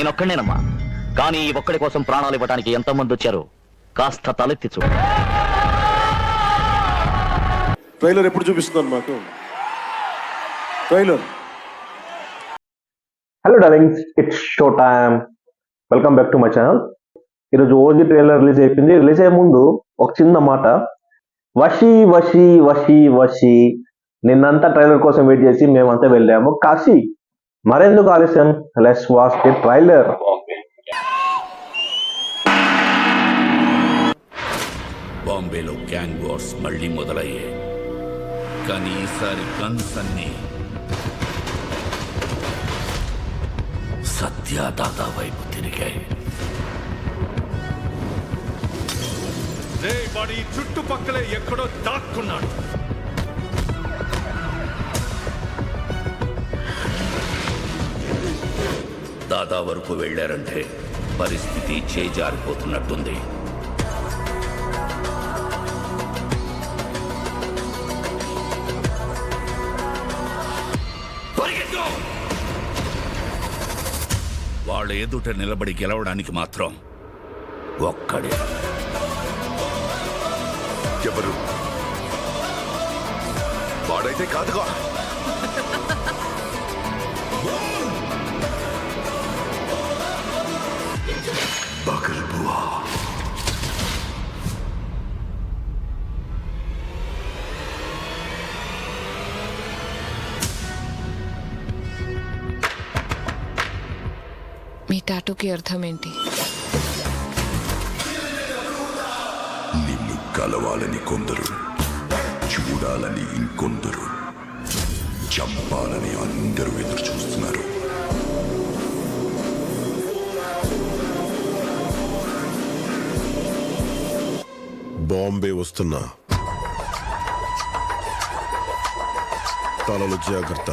నేనొక్కడేనమ్మా. కానీ ఈ ఒక్కడి కోసం ప్రాణాలు ఇవ్వడానికి ఎంతమంది వచ్చారో కాస్త తలెత్తి చూడు. ట్రైలర్ ఎప్పుడు చూపిస్తున్నాను మాకు? Trailer. Hello darlings, it's show time. Welcome back to my channel. ఈరోజు ఓజీ ట్రైలర్ రిలీజ్ అయిపోయింది. రిలీజ్ అయ్యే ముందు ఒక చిన్న మాట, వషి వషి వషి వషి. నిన్నంతా ట్రైలర్ కోసం వెయిట్ చేసి మేమంతా వెళ్ళాము కాశీ. మరెందుకు ఆలస్యం, లెట్స్ వాచ్ ది ట్రైలర్. బాంబేలో గ్యాంగ్ వార్స్ మళ్ళీ మొదలయ్యాయి. కానీ ఈసారి గన్స్ అన్ని సత్యదాదా వైపు తిరిగాయి. వాడి చుట్టుపక్కలే ఎక్కడో దాక్కున్నాడు. దాదా వరకు వెళ్ళారంటే పరిస్థితి చేజారిపోతున్నట్టుంది. వాళ్ళ ఎదుట నిలబడి గెలవడానికి మాత్రం ఒక్కడే. ఎవరు? వాడైతే కాదుగా. బగల్బువా. మీ టాటూకి అర్థం ఏంటి? నిన్ను కలవాలని కొందరు, చూడాలని ఇంకొందరు, చంపాలని అందరూ ఎదురు చూస్తున్నారు. బాంబే వస్తున్నా, తలలు జాగ్రత్త.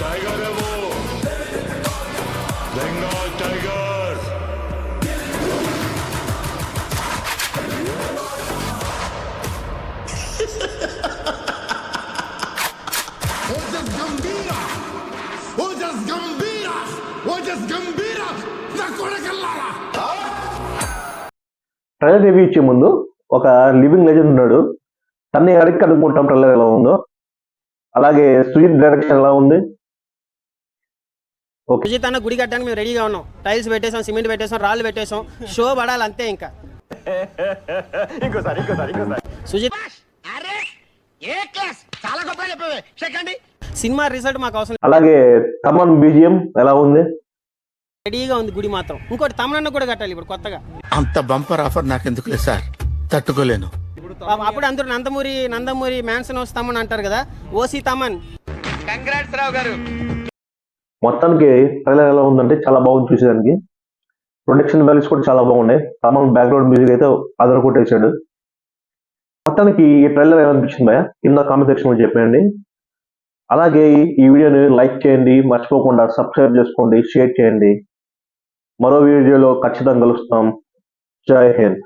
టైగర్ ఏవో, బెంగాల్ టైగర్. ట్రైలర్ రివ్యూ ఇచ్చే ముందు ఒక లివింగ్ లెజెండ్ ఉన్నాడు, తన్ని అడిగి కనుక్కుంటాం ట్రైలర్ ఎలా ఉందో. అలాగే సుజిత్ డైరెక్షన్ ఎలా ఉంది? సుజిత్ అన్న గుడి కట్టడానికి మేము రెడీగా ఉన్నాం. టైల్స్ పెట్టేసాం, సిమెంట్ పెట్టేసాం, రాళ్ళు పెట్టేసాం. షో పడాలి అంతే. ఇంకా సుజిత్ సినిమా రిజల్ట్ మాకు అవసరం. అలాగే తమన్ బీజిఎం ఎలా ఉంది? రెడీగా ఉంది గుడి మాత్రం. ఇంకోటి తమనన్న కూడా కట్టాలి ఇప్పుడు కొత్తగా. అంత బంపర్ ఆఫర్ నాకెందుకు లేదు సార్, తట్టుకోలేను. అప్పుడు అందరూ నందమూరి మ్యాన్సన్ వస్తామని అంటారు కదా, ఓసీ తమన్. కంగ్రాట్స్ రావు గారు. మొత్తానికి ట్రైలర్ ఎలా ఉందంటే చాలా బాగుంది చూసేదానికి. ప్రొడక్షన్ వాల్యూస్ కూడా చాలా బాగున్నాయి. తమన్ బ్యాక్గ్రౌండ్ మ్యూజిక్ అయితే అదర కొట్టేశాడు. మొత్తానికి ఈ ట్రైలర్ ఎలా అనిపించింది భయ్యా? కింద కామెంట్ సెక్షన్లో చెప్పండి. అలాగే ఈ వీడియోని లైక్ చేయండి, మర్చిపోకుండా సబ్స్క్రైబ్ చేసుకోండి, షేర్ చేయండి. మరో వీడియోలో ఖచ్చితంగా కలుస్తాం. జై హింద్.